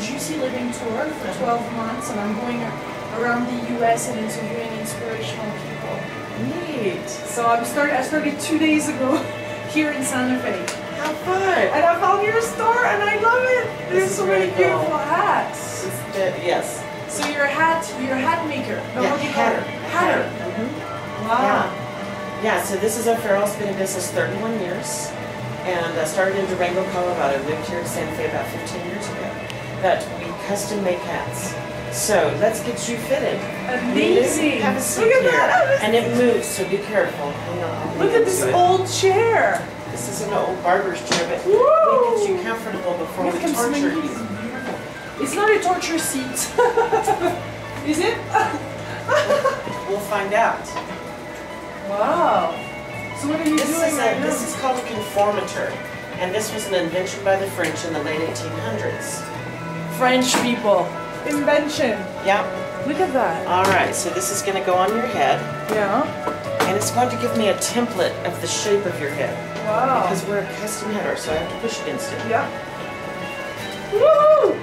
Juicy Living tour for 12 months, and I'm going around the US and interviewing inspirational people. Neat. So I started 2 days ago here in Santa Fe. How fun. And I found your store and I love it. There's so many beautiful hats. Yes. So you're a hat maker. No, Yeah, what do you call it? Hatter. Wow. Yeah, so this is O'Farrell. It's been in business 31 years. And I started in Durango, Colorado. Moved here to Santa Fe about 15 years ago. But we custom make hats. So let's get you fitted. Amazing. Have a seat Look at here. that. And it moves, so be careful. Hang on, Look at this old chair. This is an old barber's chair, but Woo! we'll get you comfortable before we torture you. It's not a torture seat. Is it? We'll find out. Wow. So what are you doing right now? This is called a conformateur, and this was an invention by the French in the late 1800s. French people. Invention. Yep. Look at that. All right, so this is going to go on your head, Yeah. and it's going to give me a template of the shape of your head. Wow. Because we're a custom header, so I have to push against it. Yeah. Woo!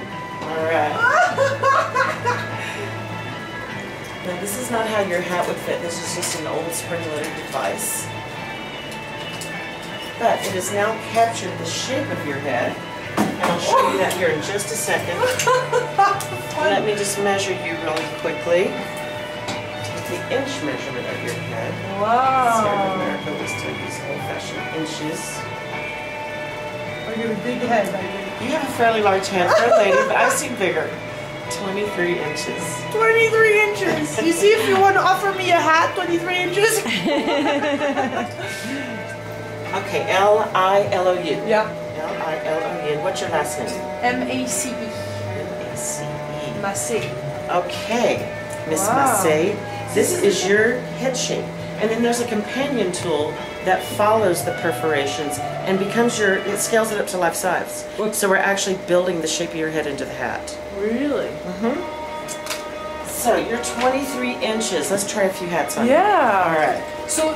All right. Now this is not how your hat would fit. This is just an old spring-loaded device. But it has now captured the shape of your head. And I'll show you that here in just a second. Let me just measure you really quickly. Take the inch measurement of your head. Wow. Here in America, we still use old-fashioned inches. I got a big head, I think. You have a fairly large hand for a lady, but I see bigger. 23 inches. 23 inches. You see, if you want to offer me a hat, 23 inches. Okay, L-I-L-O-U. Yeah. L-I-L-O-U. What's your last name? M-A-C-E. M-A-C-E. Massé. Okay, Miss Wow. Massé, this is your head shape. And then there's a companion tool that follows the perforations and becomes it scales it up to life size. So we're actually building the shape of your head into the hat. Really? So you're 23 inches. Let's try a few hats on. Yeah. All right. So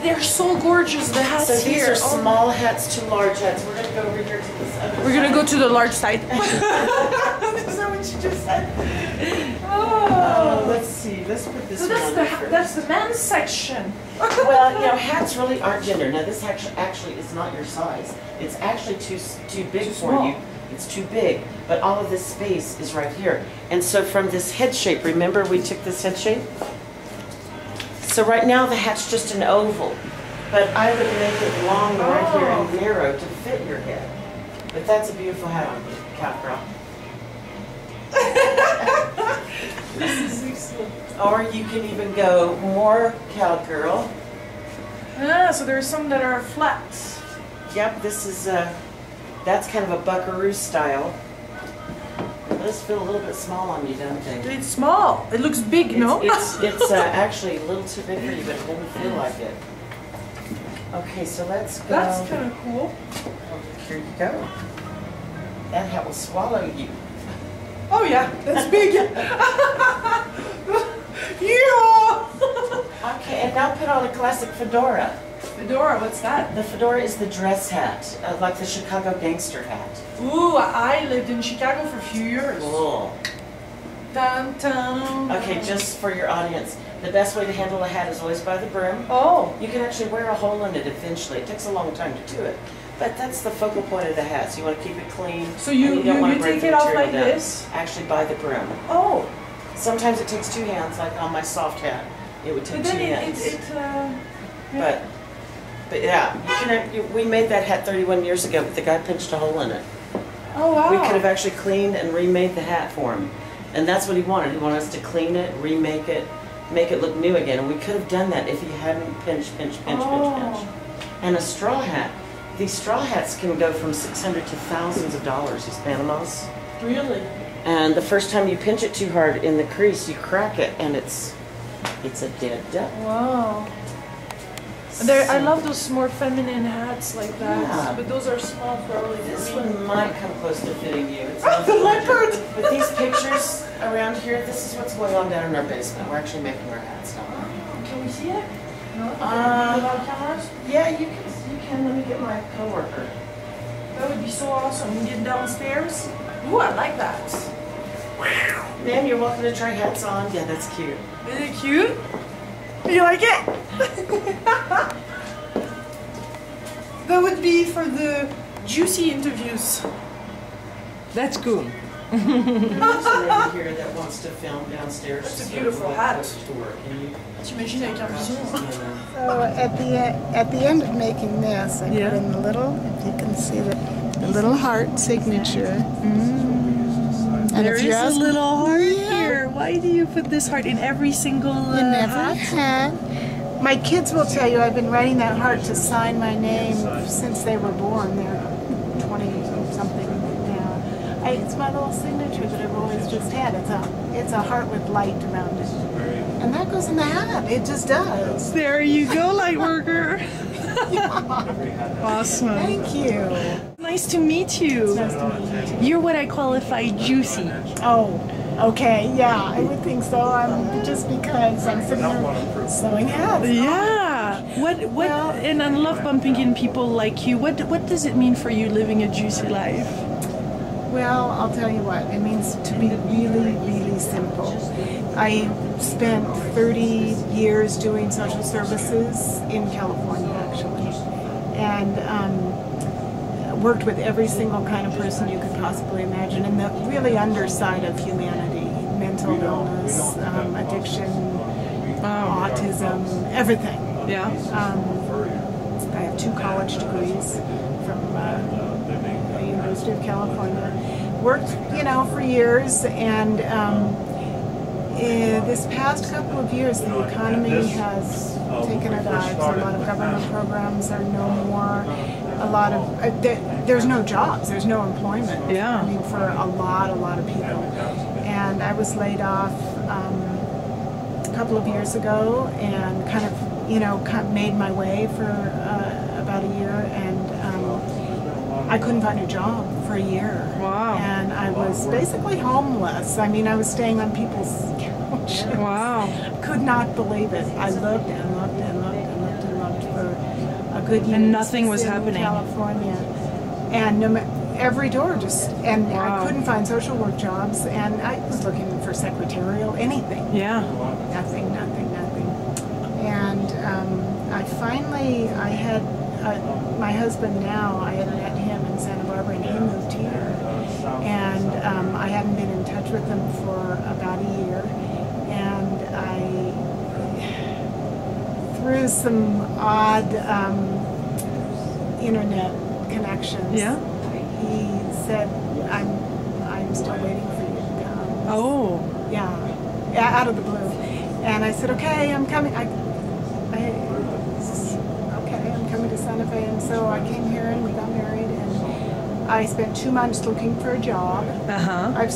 they're so gorgeous, the hats So these here. are small hats to large hats. We're going to go over here to this other We're gonna side. go to the large side. Is that what you just said? Oh. Let's see. Let's put this So one on first. that's the men's section. Well, you know, hats really aren't gender. Now, this actually is not your size. It's actually too big for small. you. It's too big. But all of this space is right here. And so from this head shape, remember we took this head shape? So right now the hat's just an oval. But I would make it long right here and narrow to fit your head. But that's a beautiful hat on you, cowgirl. This is excellent. Or you can even go more cowgirl. Ah, so there's some that are flat. Yep, this is that's kind of a buckaroo style. Those feel a little bit small on you, don't they? It's small. It looks big, no? It's actually a little too big for you, but it doesn't feel like it. Okay, so let's go. That's kind of cool. Here you go. That hat will swallow you. Oh yeah, that's big. Yeah. Okay, and now put on a classic fedora. Fedora, what's that? The fedora is the dress hat, like the Chicago gangster hat. Ooh, I lived in Chicago for a few years. Cool. Dun, dun. Okay, just for your audience, the best way to handle a hat is always by the brim. Oh. You can actually wear a hole in it eventually. It takes a long time to do it. But that's the focal point of the hat, so you want to keep it clean. So you don't want to break take the it off material like down. this? Actually by the brim. Oh. Sometimes it takes two hands, like on my soft hat. It would take But two then hands. yeah. But yeah, we made that hat 31 years ago, but the guy pinched a hole in it. Oh wow. We could have actually cleaned and remade the hat for him. And that's what he wanted. He wanted us to clean it, remake it, make it look new again. And we could have done that if he hadn't pinch. And a straw hat. These straw hats can go from $600 to thousands of dollars, these Panamas. Really? And the first time you pinch it too hard in the crease, you crack it, and it's a dead duck. Wow. I love those more feminine hats like that. Yeah. But those are small for only This me. one might come close to fitting you. It's The leopard! But these pictures around here, this is what's going on down in our basement. We're actually making our hats down there. Can we see it? No? Without cameras? Yeah, you can. Let me get my coworker. That would be so awesome. We get downstairs. Ooh, I like that. Ma'am, you're welcome to try hats on. Yeah, that's cute. Is it cute? You like it? That would be for the juicy interviews. That's cool. There's a lady here that wants to film downstairs. That's a She's beautiful real hat. close to work. Can you- T'imagines avec un bison? So at the end of making this, I Yeah. put in the little, if you can see the little heart signature. And There if is you a ask little heart Yeah. here. Why do you put this heart in every single in every hat? hat. My kids will tell you I've been writing that heart to sign my name since they were born. They're 20-something now. It's my little signature that I've always just had. It's a heart with light around it. And that goes in the hat. It just does. There you go, light worker. Awesome. Thank you. Nice to meet you. Nice to meet you. You're what I qualify juicy. Oh, okay. Yeah, I would think so. Just because I'm sitting here sewing hats. Yeah. What? Well- And I love bumping in people like you. What does it mean for you living a juicy life? Well, I'll tell you what. It means to be really, really simple. I spent 30 years doing social services in California, actually, and worked with every single kind of person you could possibly imagine, in the really underside of humanity: mental illness, addiction, autism, everything. Yeah. I have 2 college degrees from the University of California. Worked, for years, and this past couple of years, the economy has taken a dive. So a lot of government programs are no more. A lot of there's no jobs. There's no employment. Yeah. I mean, for a lot of people. And I was laid off a couple of years ago, and kind of made my way for about a year, and I couldn't find a job for a year. Wow. And I was basically homeless. I mean, I was staying on people's couches. Wow. Could not believe it. I looked and looked and looked and looked and looked for a good year. And nothing was in happening. California. And every door just, and Wow. I couldn't find social work jobs, and I was looking for secretarial, anything. Yeah. Nothing. And I had my husband now, I had met him in Santa Barbara, and he moved here. And I hadn't been in touch with him for about a year. And through some odd internet connections, Yeah. he said, I'm still waiting for you to come. Oh. Yeah, out of the blue. And I said, okay, I'm coming. Okay, I'm coming to Santa Fe. And so I came here, and we got married, and I spent 2 months looking for a job. Uh-huh. I've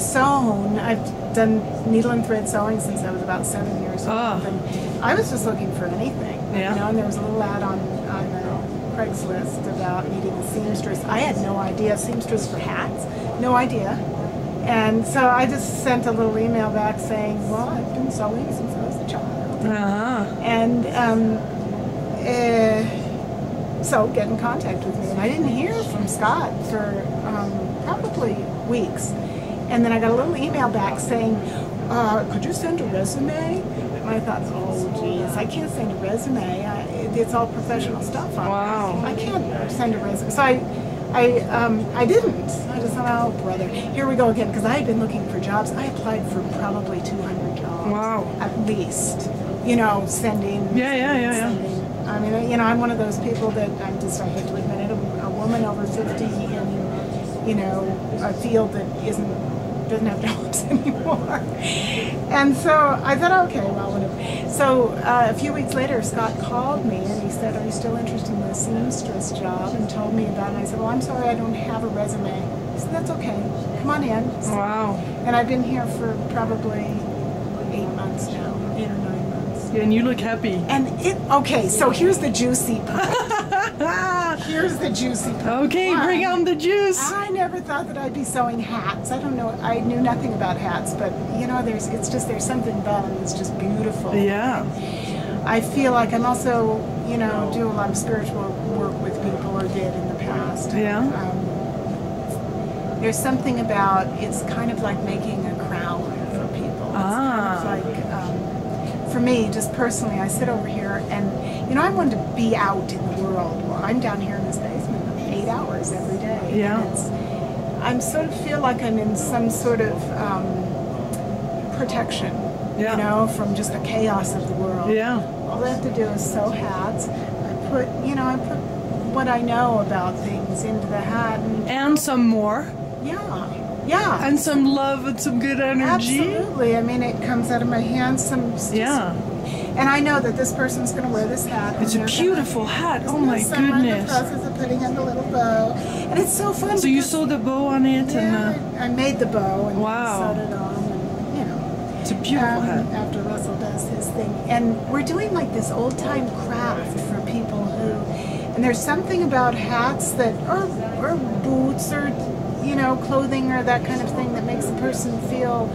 done needle and thread sewing since I was about 7 years old. Oh. And I was just looking for anything. Yeah. And there was a little ad on Craigslist about needing a seamstress. I had no idea. Seamstress for hats? No idea. And so I just sent a little email back saying, well, I've been sewing since I was a child. Uh-huh. And so get in contact with me. And I didn't hear from Scott for probably weeks. And then I got a little email back saying, could you send a resume? And I thought, oh, geez, I can't send a resume. It's all professional stuff on Wow. it. I can't send a resume. So I didn't. I just thought, oh, brother, here we go again. Because I had been looking for jobs. I applied for probably 200 jobs. Wow. At least. Sending. Yeah. Sending. I mean, I'm one of those people that I hate to admit it, a woman over 50 in, a field that doesn't have jobs anymore. And so I thought, okay, well, whatever. So a few weeks later, Scott called me and he said, are you still interested in the seamstress job? And told me about it. And I said, well, I'm sorry, I don't have a resume. He said, that's okay. Come on in. Wow. And I've been here for probably 8 months now, 8 or 9 months. And you look happy. And okay, so here's the juicy part. Here's the juicy part. Okay, bring on the juice. I never thought that I'd be sewing hats. I don't know. I knew nothing about hats, but there's something about them that's just beautiful. Yeah. I feel like I'm also, do a lot of spiritual work with people, or did in the past. Yeah. There's something about, it's kind of like making a crown for people. It's kind of like, for me, just personally, I sit over here and, you know, I want to be out in the world. Well, I'm down here in this basement 8 hours every day. Yeah. I'm sort of feel like I'm in some sort of protection, Yeah. you know, from just the chaos of the world. Yeah. All I have to do is sew hats. I put what I know about things into the hat, And some more. yeah. And some love and some good energy. Absolutely. I mean, it comes out of my hands. Yeah. And I know that this person's going to wear this hat. It's a beautiful hat. Oh my I'm in the goodness. process of putting in the little bow, and it's so fun. So you because- sewed the bow on it, Yeah, and I made the bow and Wow. sewed it on, and you know. it's a beautiful hat. After Russell does his thing, and we're doing like this old time craft for people who, and there's something about hats that, or boots, or you know, clothing or that kind of thing that makes a person feel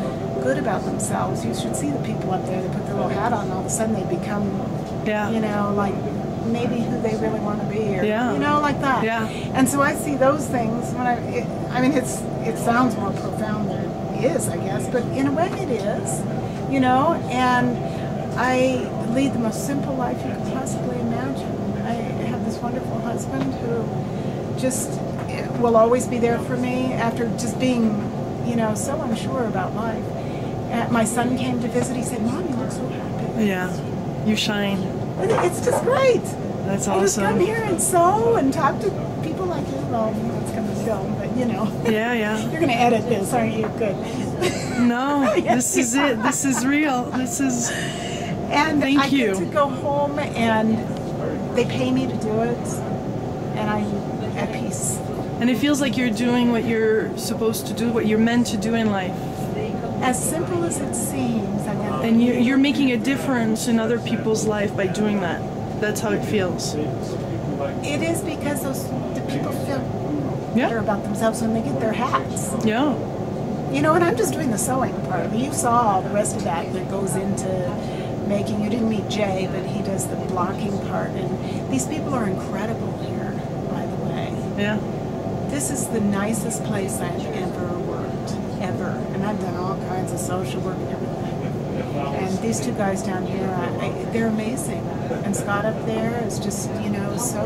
good about themselves. You should see the people up there that put their little hat on, and all of a sudden they become, Yeah. you know, like maybe who they really want to be, or Yeah. you know, like that. Yeah. And so I see those things when I mean, it sounds more profound than it is, I guess, but in a way it is, you know. And I lead the most simple life you could possibly imagine. I have this wonderful husband who just will always be there for me after just being, you know, so unsure about life. My son came to visit. He said, "Mom, you look so happy." Yeah. You shine. It's just great. That's I just come awesome. here and sew and talk to people like you. Well, it's going to film, but you know. Yeah, yeah. You're going to edit this, aren't you? Good. No, Yes, this is you it. This is real. This is. And Thank I you. get to go home and they pay me to do it, and I'm at peace. And it feels like you're doing what you're supposed to do, what you're meant to do in life. As simple as it seems, I mean, And you're making a difference in other people's life by doing that. That's how it feels. it is because the people feel better Yeah. about themselves when they get their hats. Yeah. You know, and I'm just doing the sewing part. You saw all the rest of that goes into making. You didn't meet Jay, but he does the blocking part. And these people are incredible here, by the way. Yeah. This is the nicest place I've ever worked, ever. And I've done all kinds of social work and everything. And these two guys down here, they're amazing. And Scott up there is just, you know, so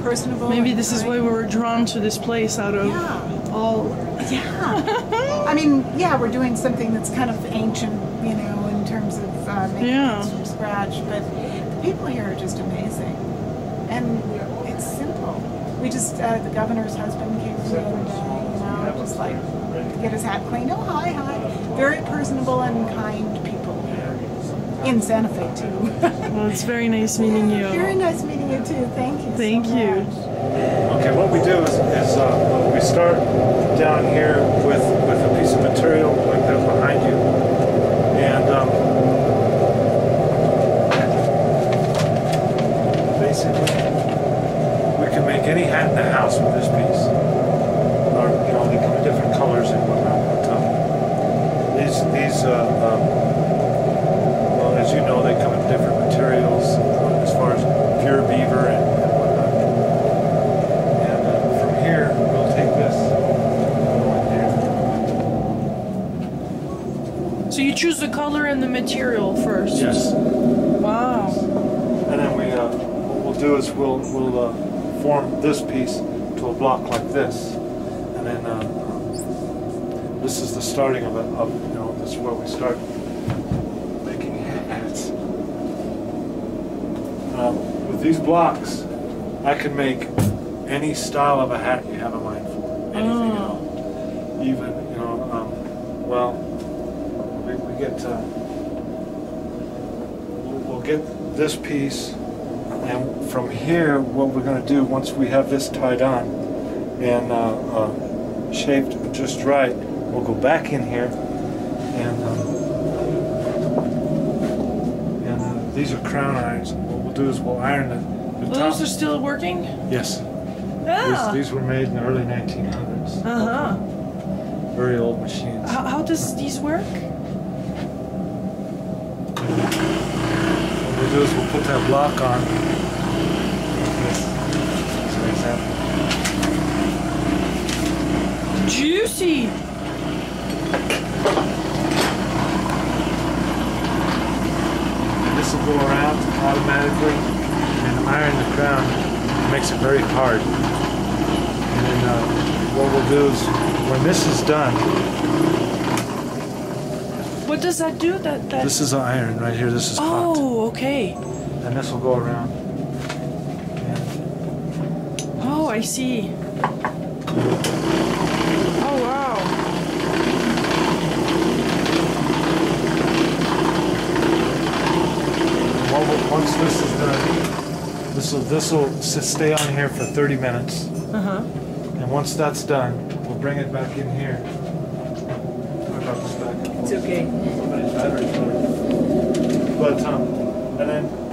personable. Maybe and this is why kind. we were drawn to this place out of Yeah. all. Yeah. I mean, yeah, we're doing something that's kind of ancient, you know, in terms of making Yeah. things from scratch. But the people here are just amazing. And it's simple. We just, the governor's husband came the other day, you know, just like to get his hat cleaned. Oh, hi, hi. Very personable and kind people here. In Santa Fe, too. Well, it's very nice meeting you. Very nice meeting you, too. Thank you Thank so you. much. Okay, what we do is we start down here with a piece of material like that behind you, and basically we can make any hat in the house with this piece. Or, you know, they come in different colors and whatnot. But, these well, as you know, they come in different materials as far as pure beaver and whatnot. And from here, we'll take this right So you choose the color and the material first. there. Yes. Wow. And then what we'll do is we'll form this piece to a block like this, and then this is the starting of you know, this is where we start making hats. With these blocks, I can make any style of a hat you have in mind for anything at all. Even, you know, well, we get we'll get this piece, and from here, what we're going to do once we have this tied on and shaped just right, we'll go back in here and these are crown irons. What we'll do is we'll iron the top. Those are still working? Yes. Yeah. These were made in the early 1900s. Uh-huh. Very old machines. How does these work? What we'll do is we'll put that block on. This, for example. Juicy. This will go around automatically and iron the crown. It makes it very hard. And then what we'll do is, when this is done, What does that do? That this is an iron right here. This is hot. Oh, okay. And this will go around. Oh, I see. Oh, wow. Once this is done, this will stay on here for 30 minutes. Uh-huh. And once that's done, we'll bring it back in here. Sorry about this back and forth. It's okay. Somebody's battery's going. But and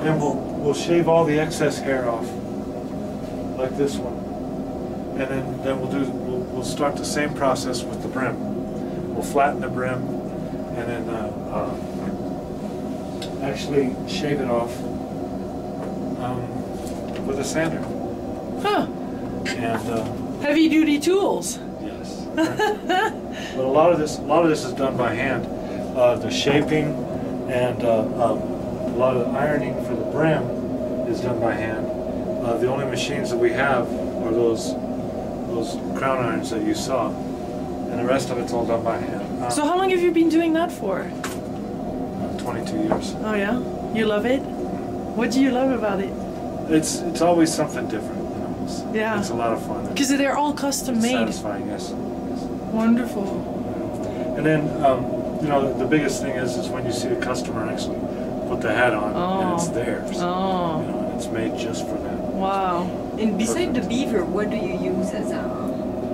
then we'll shave all the excess hair off, like this one. And then we'll start the same process with the brim. We'll flatten the brim, and then actually shave it off with a sander. Huh. And Heavy duty tools. yes. But a lot of this is done by hand. The shaping and a lot of the ironing for the brim is done by hand. The only machines that we have are those crown irons that you saw, and the rest of it's all done by hand. So how long have you been doing that for? 22 years. Oh yeah? You love it? What do you love about it? It's always something different. You know? Yeah. It's a lot of fun. Because they're all custom It's made. satisfying, yes. Wonderful. And then, the biggest thing is when you see the customer actually put the hat on and it's theirs. Oh. And it's made just for them. Wow. And beside the beaver, what do you use as a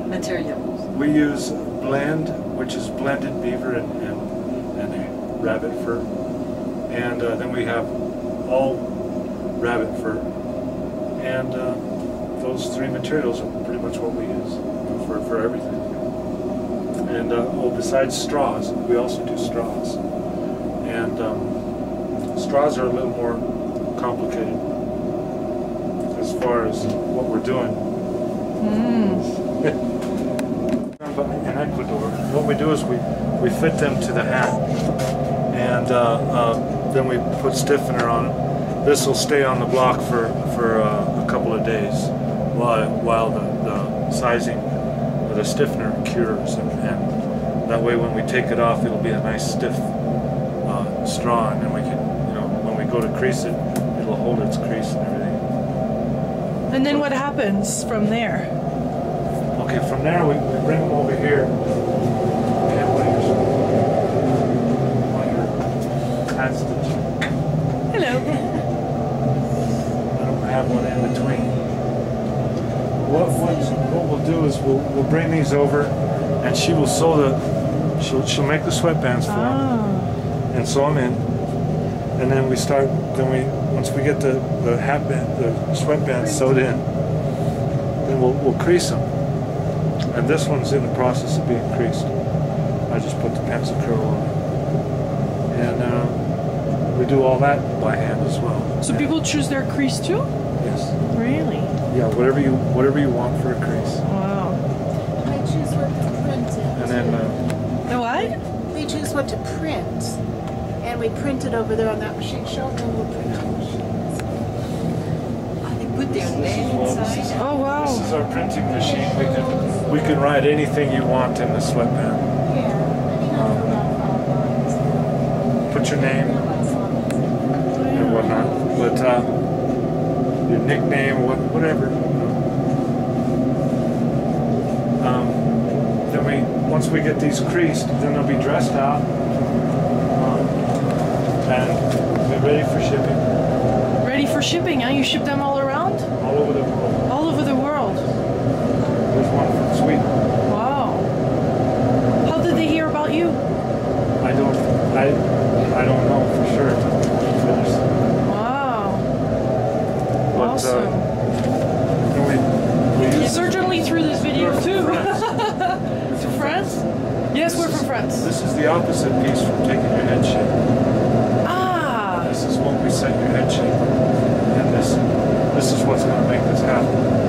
material? We use blend, which is blended beaver and rabbit fur. And then we have all rabbit fur. And those three materials are pretty much what we use for everything. And besides straws, we also do straws. And straws are a little more complicated as far as what we're doing. In Ecuador, what we do is we fit them to the hat, and then we put stiffener on them. This will stay on the block for a couple of days while the sizing or the stiffener cures, and that way when we take it off, it'll be a nice stiff straw, and then we can, when we go to crease it, it'll hold its crease and everything. And then what happens from there? Okay, from there we bring them over here. And while your hat stitch. Hello. I don't have one in between. What we'll do is we'll bring these over, and she will sew she'll make the sweatbands for them, and sew them in, and then once we get the sweatbands sewed in, then we'll crease them. And this one's in the process of being creased. I just put the pencil curl on it. And we do all that by hand as well. So people choose their crease too? Yes. Really? Yeah, whatever you want for a crease. Wow. I choose what to print it. And then The what? They choose what to print, and we print it over there on that machine shop, and we'll print it. They put their name inside. Oh wow. this is our printing machine. We can write anything you want in the sweatband. Put your name and whatnot, but your nickname, whatever. Then once we get these creased, then they'll be dressed out and be ready for shipping Ready for shipping, huh? You ship them all around? all over the world. All over the world. There's one from Sweden. Wow. How did they hear about you? I don't know for sure. Wow. But, Awesome. we use Certainly through this video too. France. To France? Yes, we're from France. This is the opposite piece from taking your head shape. Ah. This is what we set your head shape, and this is what's going to make this happen.